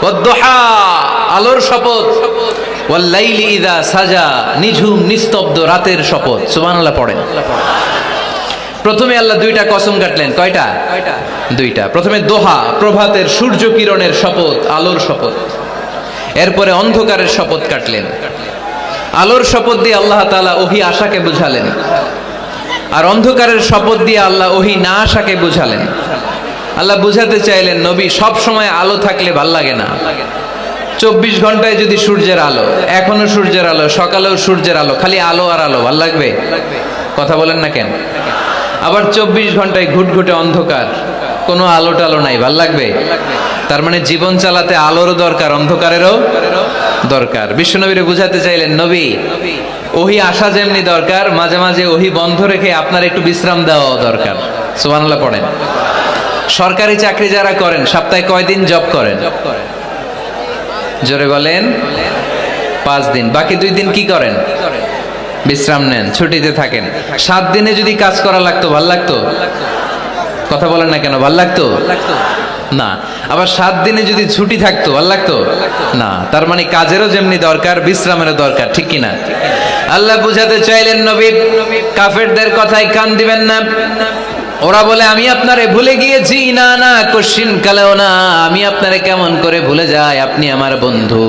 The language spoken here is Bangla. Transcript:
ওয়াদ-দুহা, আলোর শপথ, ওয়াল-লাইলি ইযা সাজা, নিঝুম নিস্তব্ধ রাতের শপথ। সুবহানাল্লাহ পড়েন। প্রথমে আল্লাহ দুইটা কসম কাটলেন। কয়টা? দুইটা। প্রথমে দোহা, প্রভাতের সূর্য কিরণের শপথ, আলোর শপথ। এরপরে অন্ধকারের শপথ কাটলেন। আলোর শপথ দিয়ে আল্লাহ তাআলা ওহী আশাকে বুঝালেন, আর অন্ধকারের শপথ দিয়ে আল্লাহ ওহী না আশাকে বুঝালেন। আল্লাহ বুঝাতে চাইলেন, নবী সব সময় আলো থাকলে ভাল লাগে না। 24 ঘন্টায় যদি সূর্যের আলো, এখনো সূর্যের আলো, সকালেও সূর্যের আলো, খালি আলো আর আলো, ভাল লাগবে? কথা বলেন না কেন? আবার 24 ঘন্টায় ঘুটঘুটে অন্ধকার, কোনো আলো টালো নাই, ভাল লাগবে? তার মানে জীবন চালাতে আলোরও দরকার, অন্ধকারেরও দরকার। বিশ্বনবীরে বুঝাতে চাইলেন, নবী ওহী আসা যেমনি দরকার, মাঝে মাঝে ওহী বন্ধ রেখে আপনার একটু বিশ্রাম দেওয়া দরকার। সুবহানাল্লাহ পড়েন। সরকারি চাকরি যারা করেন, সপ্তাহে কয়দিন জব করেন? জোরে বলেন। 5 দিন। বাকি 2 দিন কি করেন? বিশ্রাম নেন, ছুটিতে থাকেন। 7 দিনে যদি কাজ করা লাগতো, ভাল লাগতো? কথা বলেন না কেন? ভাল লাগতো না। আবার 7 দিনে যদি ছুটি থাকতো, ভাল লাগতো না। তার মানে কাজেরও যেমনি দরকার, বিশ্রামেরও দরকার, ঠিক কিনা? আল্লাহ বুঝাতে চাইলেন, নবী কাফেরদের কথায় কান দিবেন না। ওরা বলে আমি আপনারে ভুলে গিয়েছি। না না, কশিন কালেও না। আমি আপনারে কেমন করে ভুলে যাই? আপনি আমার বন্ধু।